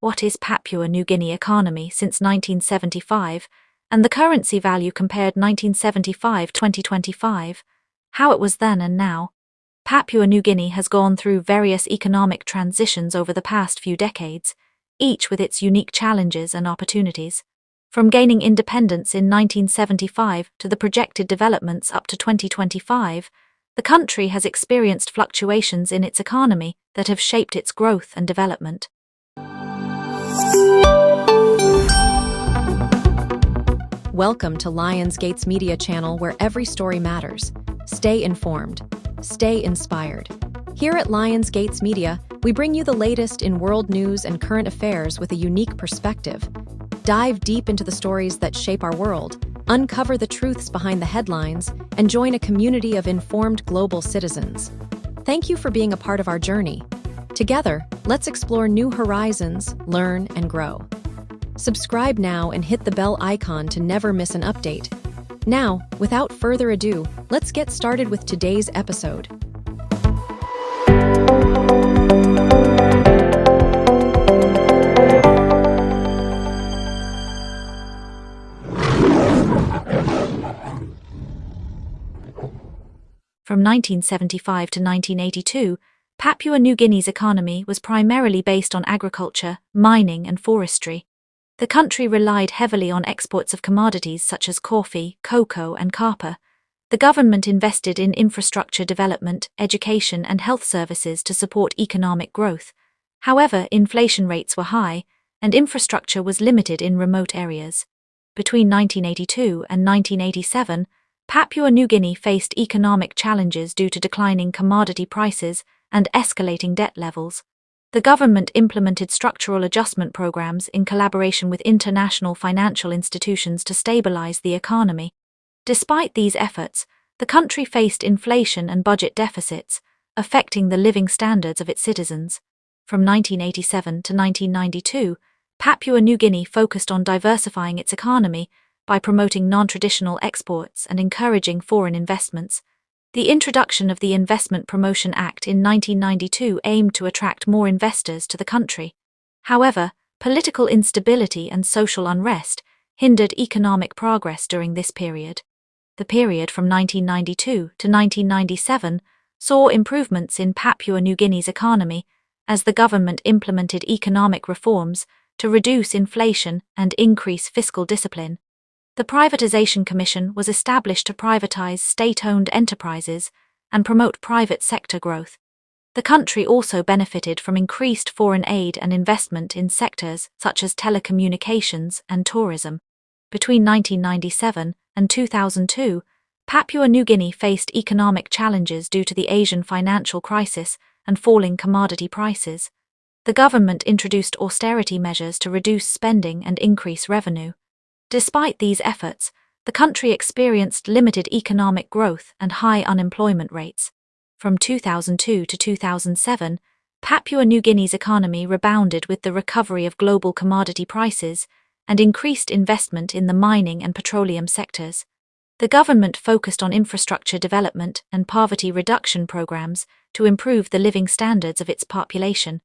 what is Papua New Guinea economy since 1975, and the currency value compared 1975-2025, how it was then and now. Papua New Guinea has gone through various economic transitions over the past few decades, each with its unique challenges and opportunities. From gaining independence in 1975 to the projected developments up to 2025, the country has experienced fluctuations in its economy that have shaped its growth and development. Welcome to Lionsgate's media channel, where every story matters. Stay informed. Stay inspired. Here at Lionsgate's Media, we bring you the latest in world news and current affairs with a unique perspective. Dive deep into the stories that shape our world, uncover the truths behind the headlines, and join a community of informed global citizens. Thank you for being a part of our journey. Together, let's explore new horizons, learn, and grow. Subscribe now and hit the bell icon to never miss an update. Now, without further ado, let's get started with today's episode. From 1975 to 1982, Papua New Guinea's economy was primarily based on agriculture, mining, and forestry. The country relied heavily on exports of commodities such as coffee, cocoa, and kapa. The government invested in infrastructure development, education, and health services to support economic growth. However, inflation rates were high, and infrastructure was limited in remote areas. Between 1982 and 1987, Papua New Guinea faced economic challenges due to declining commodity prices and escalating debt levels. The government implemented structural adjustment programs in collaboration with international financial institutions to stabilize the economy. Despite these efforts, the country faced inflation and budget deficits, affecting the living standards of its citizens. From 1987 to 1992, Papua New Guinea focused on diversifying its economy by promoting non-traditional exports and encouraging foreign investments. The introduction of the Investment Promotion Act in 1992 aimed to attract more investors to the country. However, political instability and social unrest hindered economic progress during this period. The period from 1992 to 1997 saw improvements in Papua New Guinea's economy as the government implemented economic reforms to reduce inflation and increase fiscal discipline. The Privatization Commission was established to privatize state-owned enterprises and promote private sector growth. The country also benefited from increased foreign aid and investment in sectors such as telecommunications and tourism. Between 1997 and 2002, Papua New Guinea faced economic challenges due to the Asian financial crisis and falling commodity prices. The government introduced austerity measures to reduce spending and increase revenue. Despite these efforts, the country experienced limited economic growth and high unemployment rates. From 2002 to 2007, Papua New Guinea's economy rebounded with the recovery of global commodity prices and increased investment in the mining and petroleum sectors. The government focused on infrastructure development and poverty reduction programs to improve the living standards of its population.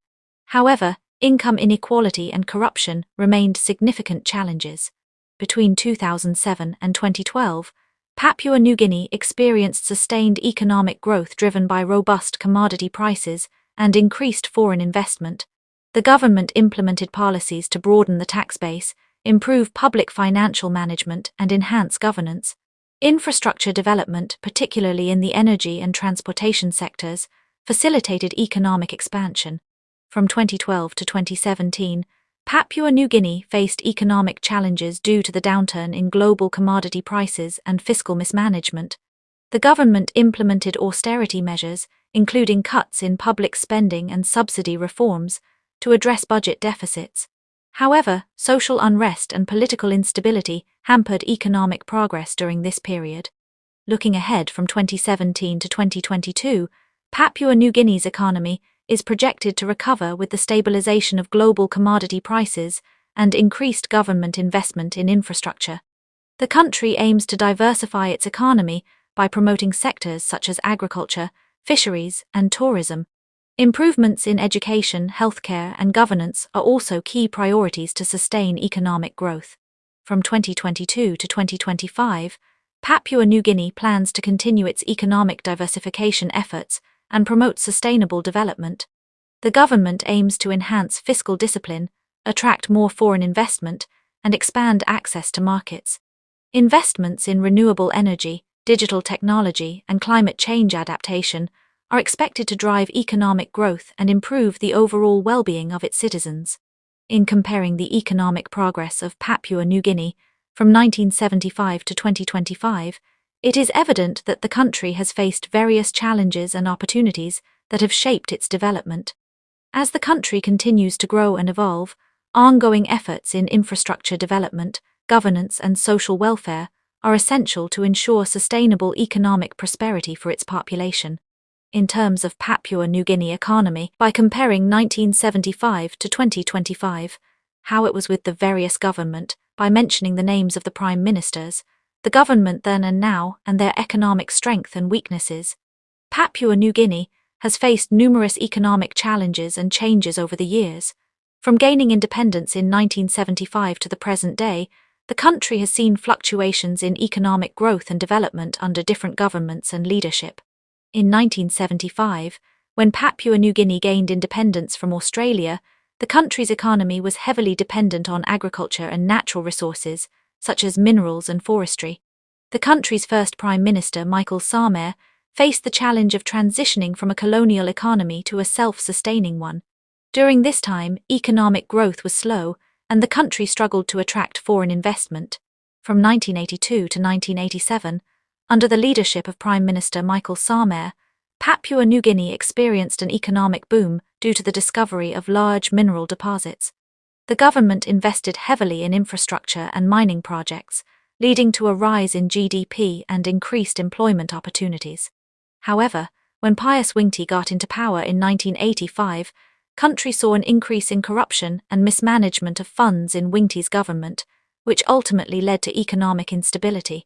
However, income inequality and corruption remained significant challenges. Between 2007 and 2012, Papua New Guinea experienced sustained economic growth driven by robust commodity prices and increased foreign investment. The government implemented policies to broaden the tax base, improve public financial management, and enhance governance. Infrastructure development, particularly in the energy and transportation sectors, facilitated economic expansion. From 2012 to 2017, Papua New Guinea faced economic challenges due to the downturn in global commodity prices and fiscal mismanagement. The government implemented austerity measures, including cuts in public spending and subsidy reforms, to address budget deficits. However, social unrest and political instability hampered economic progress during this period. Looking ahead from 2017 to 2022, Papua New Guinea's economy is projected to recover with the stabilization of global commodity prices and increased government investment in infrastructure. The country aims to diversify its economy by promoting sectors such as agriculture, fisheries, and tourism. Improvements in education, healthcare, and governance are also key priorities to sustain economic growth. From 2022 to 2025, Papua New Guinea plans to continue its economic diversification efforts and promote sustainable development. The government aims to enhance fiscal discipline, attract more foreign investment, and expand access to markets. Investments in renewable energy, digital technology, and climate change adaptation are expected to drive economic growth and improve the overall well-being of its citizens. In comparing the economic progress of Papua New Guinea from 1975 to 2025, it is evident that the country has faced various challenges and opportunities that have shaped its development. As the country continues to grow and evolve, ongoing efforts in infrastructure development, governance, and social welfare are essential to ensure sustainable economic prosperity for its population. In terms of Papua New Guinea economy, by comparing 1975 to 2025, how it was with the various government, by mentioning the names of the prime ministers, the government then and now, and their economic strength and weaknesses. Papua New Guinea has faced numerous economic challenges and changes over the years. From gaining independence in 1975 to the present day, the country has seen fluctuations in economic growth and development under different governments and leadership. In 1975, when Papua New Guinea gained independence from Australia, the country's economy was heavily dependent on agriculture and natural resources, such as minerals and forestry. The country's first Prime Minister, Michael Samer, faced the challenge of transitioning from a colonial economy to a self-sustaining one. During this time, economic growth was slow, and the country struggled to attract foreign investment. From 1982 to 1987, under the leadership of Prime Minister Michael Samer, Papua New Guinea experienced an economic boom due to the discovery of large mineral deposits. The government invested heavily in infrastructure and mining projects, leading to a rise in GDP and increased employment opportunities. However, when Pius Wingti got into power in 1985, country saw an increase in corruption and mismanagement of funds in Wingti's government, which ultimately led to economic instability.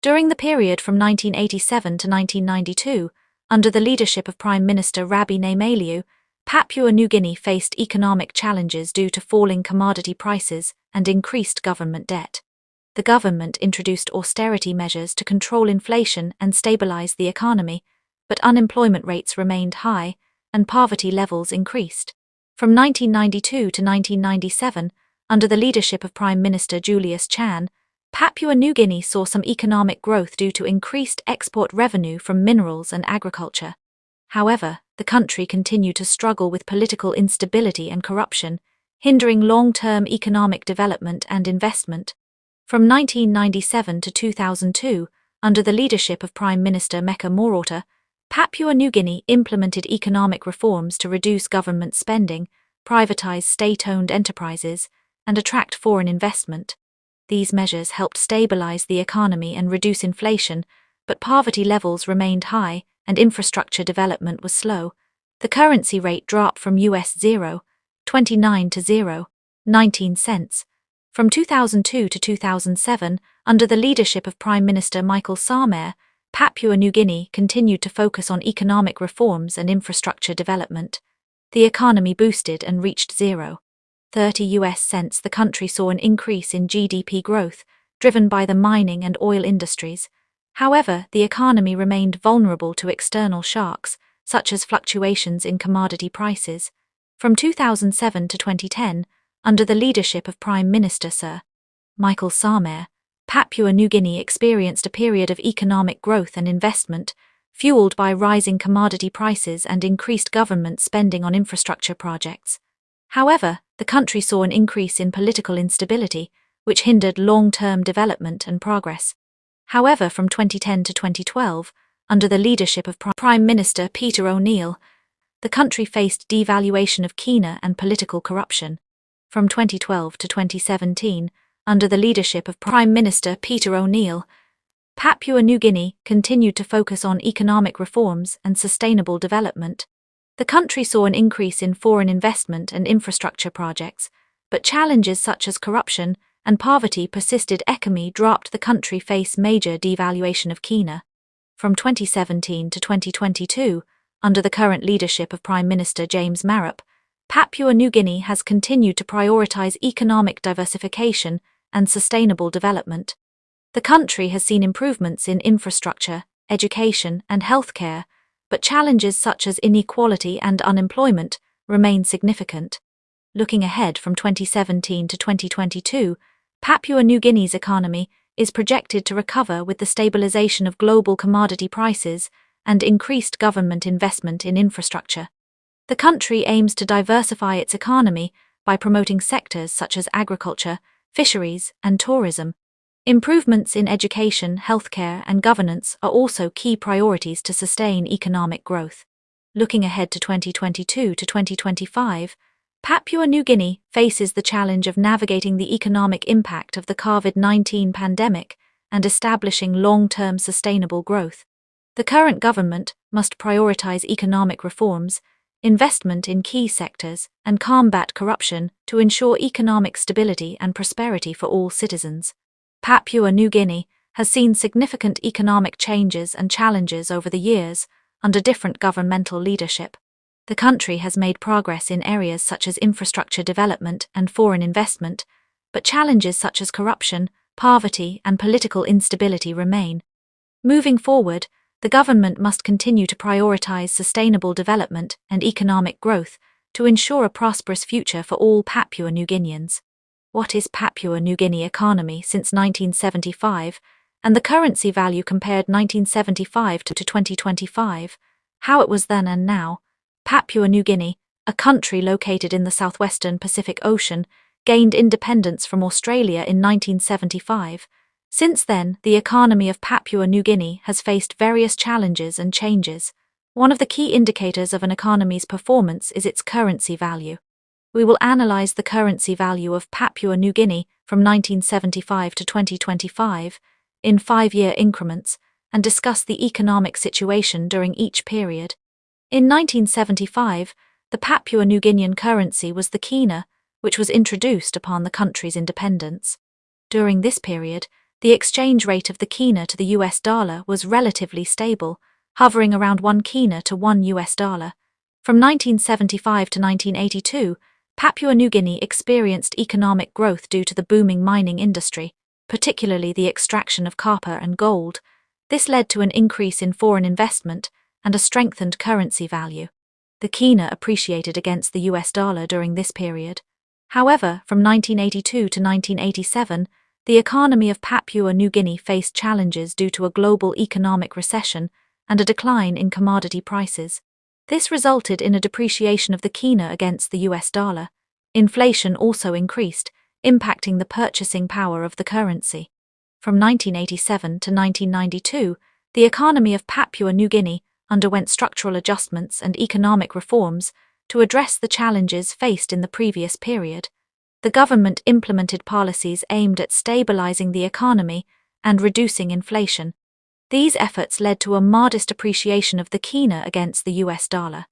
During the period from 1987 to 1992, under the leadership of Prime Minister Rabi Naimaliu, Papua New Guinea faced economic challenges due to falling commodity prices and increased government debt. The government introduced austerity measures to control inflation and stabilize the economy, but unemployment rates remained high and poverty levels increased. From 1992 to 1997, under the leadership of Prime Minister Julius Chan, Papua New Guinea saw some economic growth due to increased export revenue from minerals and agriculture. However, the country continued to struggle with political instability and corruption, hindering long-term economic development and investment. From 1997 to 2002, under the leadership of Prime Minister Meka Morauta, Papua New Guinea implemented economic reforms to reduce government spending, privatize state-owned enterprises, and attract foreign investment. These measures helped stabilize the economy and reduce inflation, but poverty levels remained high and infrastructure development was slow. The currency rate dropped from US $0.29 to $0.19. From 2002 to 2007, under the leadership of Prime Minister Michael Samer, Papua New Guinea continued to focus on economic reforms and infrastructure development. The economy boosted and reached $0.30. The country saw an increase in GDP growth, driven by the mining and oil industries. However, the economy remained vulnerable to external shocks, such as fluctuations in commodity prices. From 2007 to 2010, under the leadership of Prime Minister Sir Michael Samer, Papua New Guinea experienced a period of economic growth and investment, fueled by rising commodity prices and increased government spending on infrastructure projects. However, the country saw an increase in political instability, which hindered long-term development and progress. However, from 2010 to 2012, under the leadership of Prime Minister Peter O'Neill, the country faced devaluation of Kina and political corruption. From 2012 to 2017, under the leadership of Prime Minister Peter O'Neill, Papua New Guinea continued to focus on economic reforms and sustainable development. The country saw an increase in foreign investment and infrastructure projects, but challenges such as corruption and poverty persisted. Economy dropped. The country faced major devaluation of Kina. From 2017 to 2022, Under the current leadership of Prime Minister James Marap, Papua New Guinea has continued to prioritize economic diversification and sustainable development. The country has seen improvements in infrastructure, education, and healthcare, but challenges such as inequality and unemployment remain significant. Looking ahead from 2017 to 2022, Papua New Guinea's economy is projected to recover with the stabilization of global commodity prices and increased government investment in infrastructure. The country aims to diversify its economy by promoting sectors such as agriculture, fisheries, and tourism. Improvements in education, healthcare, and governance are also key priorities to sustain economic growth. Looking ahead to 2022 to 2025, Papua New Guinea faces the challenge of navigating the economic impact of the COVID-19 pandemic and establishing long-term sustainable growth. The current government must prioritize economic reforms, investment in key sectors, and combat corruption to ensure economic stability and prosperity for all citizens. Papua New Guinea has seen significant economic changes and challenges over the years under different governmental leadership. The country has made progress in areas such as infrastructure development and foreign investment, but challenges such as corruption, poverty, and political instability remain. Moving forward, the government must continue to prioritize sustainable development and economic growth to ensure a prosperous future for all Papua New Guineans. What is Papua New Guinea economy since 1975, and the currency value compared 1975 to 2025, how it was then and now? Papua New Guinea, a country located in the southwestern Pacific Ocean, gained independence from Australia in 1975. Since then, the economy of Papua New Guinea has faced various challenges and changes. One of the key indicators of an economy's performance is its currency value. We will analyze the currency value of Papua New Guinea from 1975 to 2025 in 5-year increments and discuss the economic situation during each period. In 1975, the Papua New Guinean currency was the kina, which was introduced upon the country's independence. During this period, the exchange rate of the kina to the US dollar was relatively stable, hovering around 1 kina to $1. From 1975 to 1982, Papua New Guinea experienced economic growth due to the booming mining industry, particularly the extraction of copper and gold. This led to an increase in foreign investment and a strengthened currency value. The kina appreciated against the US dollar during this period. However, from 1982 to 1987, the economy of Papua New Guinea faced challenges due to a global economic recession and a decline in commodity prices. This resulted in a depreciation of the kina against the US dollar. Inflation also increased, impacting the purchasing power of the currency. From 1987 to 1992, the economy of Papua New Guinea underwent structural adjustments and economic reforms to address the challenges faced in the previous period. The government implemented policies aimed at stabilizing the economy and reducing inflation. These efforts led to a modest appreciation of the kina against the US dollar.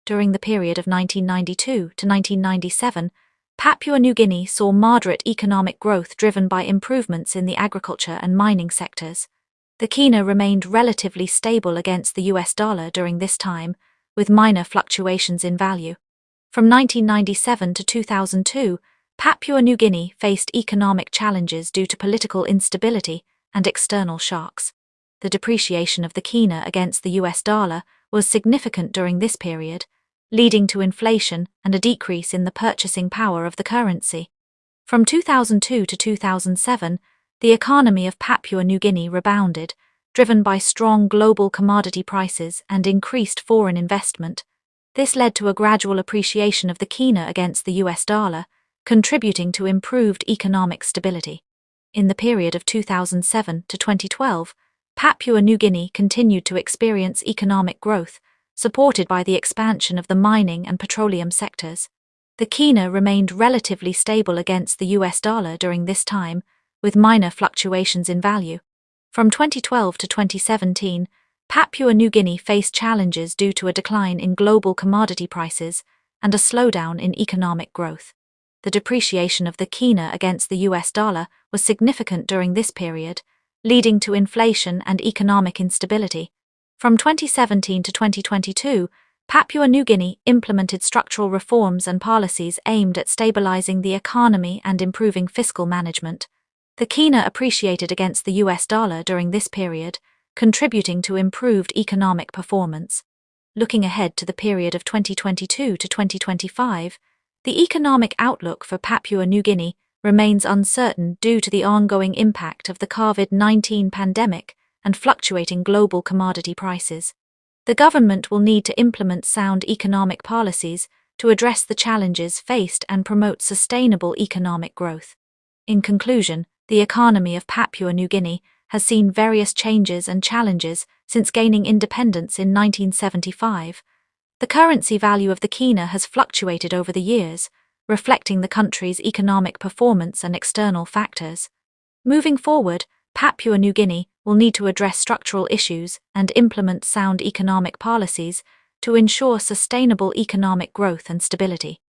During the period of 1992 to 1997, Papua New Guinea saw moderate economic growth driven by improvements in the agriculture and mining sectors. The kina remained relatively stable against the US dollar during this time, with minor fluctuations in value. From 1997 to 2002, Papua New Guinea faced economic challenges due to political instability and external shocks. The depreciation of the kina against the US dollar was significant during this period, leading to inflation and a decrease in the purchasing power of the currency. From 2002 to 2007, the economy of Papua New Guinea rebounded, driven by strong global commodity prices and increased foreign investment. This led to a gradual appreciation of the kina against the US dollar, contributing to improved economic stability. In the period of 2007 to 2012, Papua New Guinea continued to experience economic growth, supported by the expansion of the mining and petroleum sectors. The kina remained relatively stable against the US dollar during this time, with minor fluctuations in value. From 2012 to 2017, Papua New Guinea faced challenges due to a decline in global commodity prices and a slowdown in economic growth. The depreciation of the kina against the US dollar was significant during this period, leading to inflation and economic instability. From 2017 to 2022, Papua New Guinea implemented structural reforms and policies aimed at stabilizing the economy and improving fiscal management. The kina appreciated against the US dollar during this period, contributing to improved economic performance. Looking ahead to the period of 2022 to 2025, the economic outlook for Papua New Guinea remains uncertain due to the ongoing impact of the COVID-19 pandemic and fluctuating global commodity prices. The government will need to implement sound economic policies to address the challenges faced and promote sustainable economic growth. In conclusion, the economy of Papua New Guinea has seen various changes and challenges since gaining independence in 1975. The currency value of the kina has fluctuated over the years, reflecting the country's economic performance and external factors. Moving forward, Papua New Guinea will need to address structural issues and implement sound economic policies to ensure sustainable economic growth and stability.